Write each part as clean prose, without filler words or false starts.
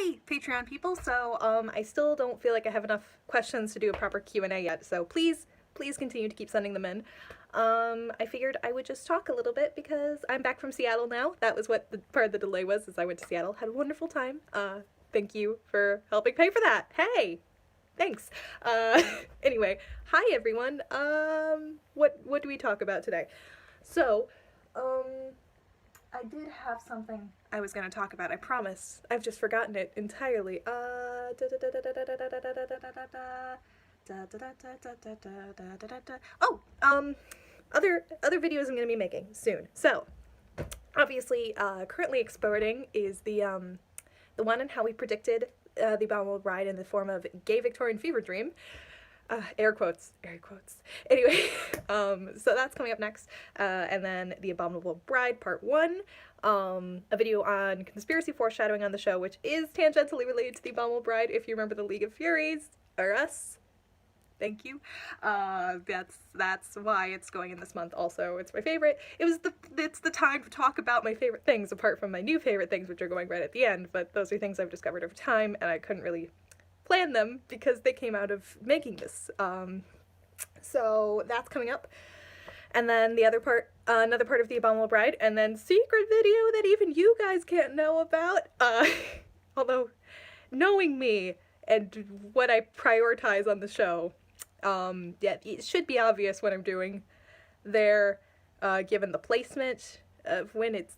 Hi, Patreon people. So, I still don't feel like I have enough questions to do a proper Q&A yet, so please continue to keep sending them in. I figured I would just talk a little bit because I'm back from Seattle now. That was what the part of the delay was, is I went to Seattle, had a wonderful time. Thank you for helping pay for that. Hey! Thanks. Anyway, hi everyone. What do we talk about today? So, I did have something I was going to talk about. I promise. I've just forgotten it entirely. Oh, other videos I'm going to be making soon. So, obviously, currently exploring is the one on how we predicted the Abominable Bride in the form of gay Victorian fever dream. Air quotes. Anyway, so that's coming up next. And then The Abominable Bride Part 1, a video on conspiracy foreshadowing on the show, which is tangentially related to The Abominable Bride, if you remember the League of Furies, or us. Thank you. That's why it's going in this month also. It's my favorite. It's the time to talk about my favorite things, apart from my new favorite things, which are going right at the end, but those are things I've discovered over time, and I couldn't really plan them because they came out of making this. So that's coming up. And then the other part, another part of The Abominable Bride, and then secret video that even you guys can't know about. Although, knowing me and what I prioritize on the show, yeah, it should be obvious what I'm doing there, given the placement of when it's...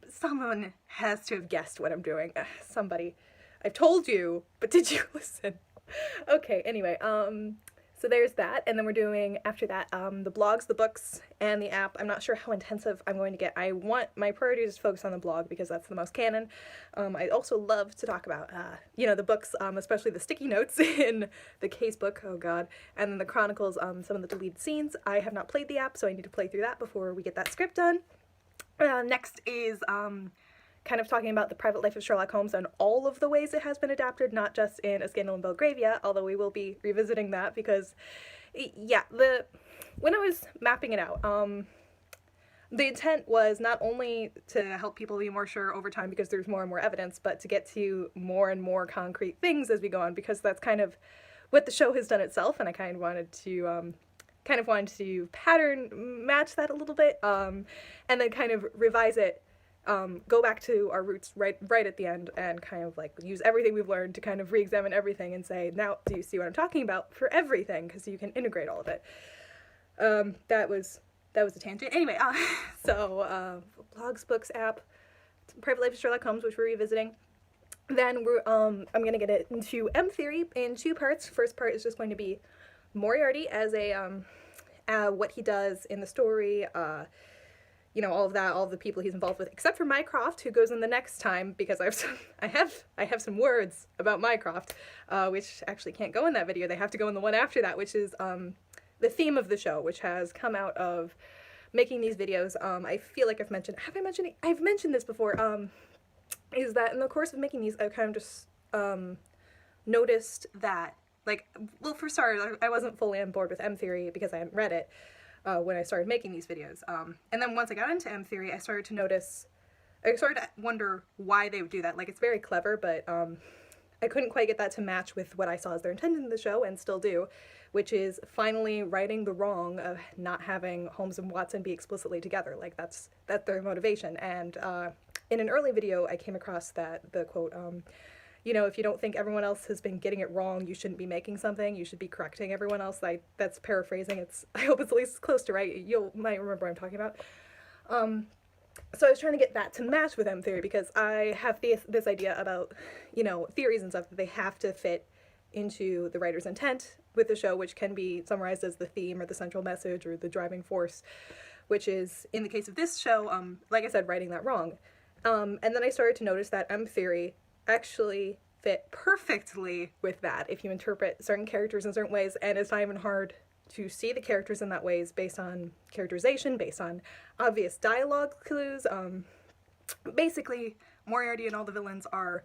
Someone has to have guessed what I'm doing. Somebody. I've told you, but did you listen? Okay, anyway, so there's that, and then we're doing, after that, the blogs, the books, and the app. I'm not sure how intensive I'm going to get. I want my priority to focus on the blog because that's the most canon. I also love to talk about, you know, the books, especially the sticky notes in the case book, oh god, and then the chronicles, some of the deleted scenes. I have not played the app, so I need to play through that before we get that script done. Next is, kind of talking about the private life of Sherlock Holmes and all of the ways it has been adapted, not just in A Scandal in Belgravia, although we will be revisiting that because, yeah, when I was mapping it out, the intent was not only to help people be more sure over time because there's more and more evidence, but to get to more and more concrete things as we go on, because that's kind of what the show has done itself, and I kind of wanted to pattern match that a little bit, and then kind of revise it, go back to our roots right at the end, and kind of like use everything we've learned to kind of re-examine everything and say, now do you see what I'm talking about for everything, because you can integrate all of it. That was a tangent. Anyway, so blogs, books, app, Private Life of Sherlock Holmes, which we're revisiting. Then I'm gonna get into M Theory in 2 parts. First part is just going to be Moriarty as a what he does in the story, you know, all of that, all of the people he's involved with, except for Mycroft, who goes in the next time, because I have some words about Mycroft, which actually can't go in that video. They have to go in the one after that, which is the theme of the show, which has come out of making these videos. I feel like I've mentioned this before, is that in the course of making these, I've kind of just noticed that, like, well, for starters, I wasn't fully on board with M Theory because I hadn't read it when I started making these videos. And then once I got into M Theory, I started to wonder why they would do that. Like, it's very clever, but I couldn't quite get that to match with what I saw as their intent in the show, and still do, which is finally righting the wrong of not having Holmes and Watson be explicitly together. Like, that's their motivation. And in an early video, I came across the quote, you know, if you don't think everyone else has been getting it wrong, you shouldn't be making something, you should be correcting everyone else. That's paraphrasing. I hope it's at least close to right. Might remember what I'm talking about. So I was trying to get that to match with M Theory, because I have this idea about, you know, theories and stuff, that they have to fit into the writer's intent with the show, which can be summarized as the theme or the central message or the driving force, which is, in the case of this show, like I said, writing that wrong. And then I started to notice that M Theory actually fit perfectly with that if you interpret certain characters in certain ways, and it's not even hard to see the characters in that ways based on characterization, based on obvious dialogue clues. Basically, Moriarty and all the villains are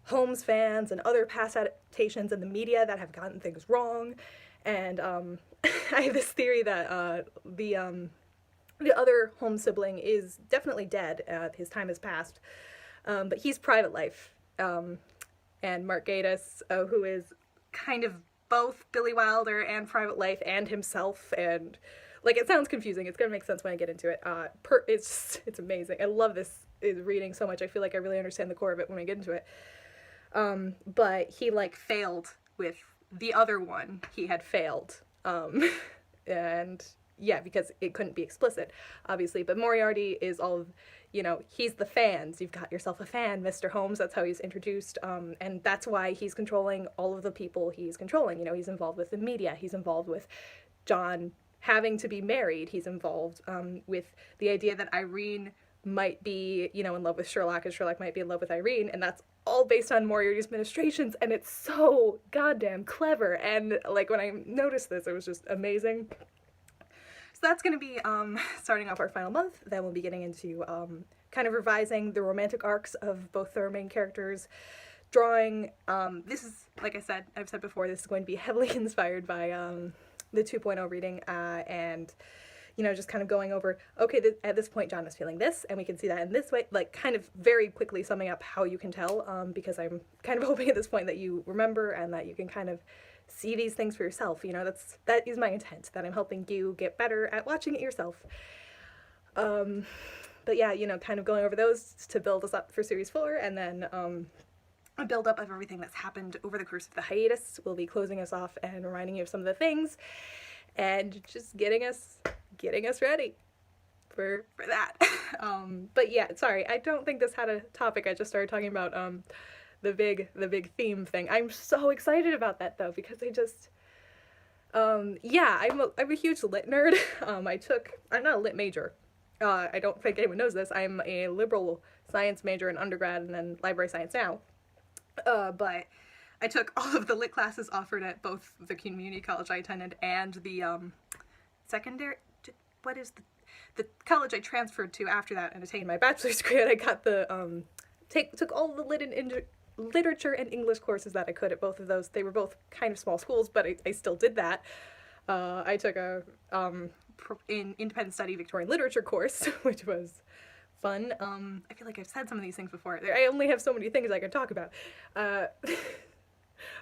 Holmes fans and other past adaptations in the media that have gotten things wrong, and I have this theory that the other Holmes sibling is definitely dead, his time has passed, but he's private life and Mark Gatiss, who is kind of both Billy Wilder and Private Life and himself, and like, it sounds confusing. It's gonna make sense when I get into it. It's amazing. I love this reading so much. I feel like I really understand the core of it when I get into it. But he like failed with the other one. He had failed, and yeah, because it couldn't be explicit, obviously. But Moriarty is all of, you know, he's the fans. You've got yourself a fan, Mr. Holmes. That's how he's introduced. And that's why he's controlling all of the people he's controlling. You know, he's involved with the media. He's involved with John having to be married. He's involved with the idea that Irene might be, you know, in love with Sherlock, and Sherlock might be in love with Irene. And that's all based on Moriarty's ministrations. And it's so goddamn clever. And like, when I noticed this, it was just amazing. So that's going to be starting off our final month. Then we'll be getting into kind of revising the romantic arcs of both their main characters, drawing. This is, like I said, I've said before, this is going to be heavily inspired by the 2.0 reading, and, you know, just kind of going over, okay, at this point John is feeling this, and we can see that in this way, like kind of very quickly summing up how you can tell, because I'm kind of hoping at this point that you remember and that you can kind of see these things for yourself. You know, that is my intent, that I'm helping you get better at watching it yourself. But yeah, you know, kind of going over those to build us up for series 4, and then a build up of everything that's happened over the course of the hiatus. We'll be closing us off and reminding you of some of the things, and just getting us ready for that. But yeah, sorry, I don't think this had a topic. I just started talking about the big theme thing. I'm so excited about that though, because I just yeah, I'm a huge lit nerd. I'm not a lit major. I don't think anyone knows this. I'm a liberal science major in undergrad and then library science now. But I took all of the lit classes offered at both the community college I attended and the secondary, what is the college I transferred to after that and attained my bachelor's degree. And I got the took all the literature and English courses that I could at both of those. They were both kind of small schools, but I still did that. I took a in independent study Victorian literature course, which was fun. I feel like I've said some of these things before. I only have so many things I could talk about.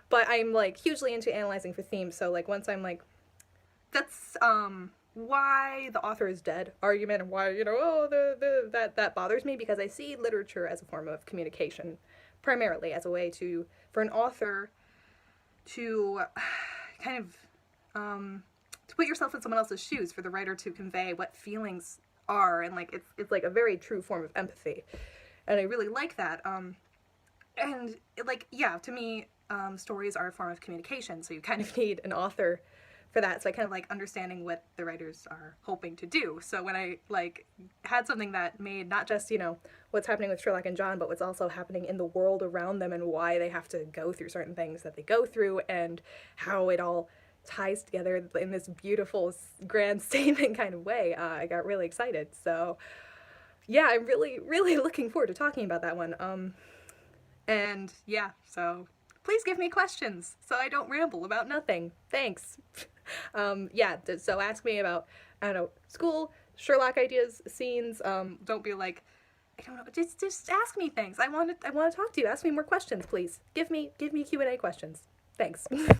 But I'm like hugely into analyzing for themes, so like once I'm like, that's why the author is dead argument, and why, you know, that bothers me, because I see literature as a form of communication, primarily as a way for an author to kind of to put yourself in someone else's shoes, for the writer to convey what feelings are, and like it's like a very true form of empathy, and I really like that. And like, yeah, to me, stories are a form of communication, so you kind of need an author for that. So I kind of like understanding what the writers are hoping to do. So when I like had something that made not just, you know, what's happening with Sherlock and John, but what's also happening in the world around them, and why they have to go through certain things that they go through, and how it all ties together in this beautiful grand statement kind of way, I got really excited. So yeah, I'm really looking forward to talking about that one. And yeah, so please give me questions so I don't ramble about nothing. Thanks. Yeah, so ask me about, I don't know, school, Sherlock ideas, scenes. Don't be like, I don't know, just ask me things. I want to talk to you. Ask me more questions, please. Give me Q&A questions. Thanks.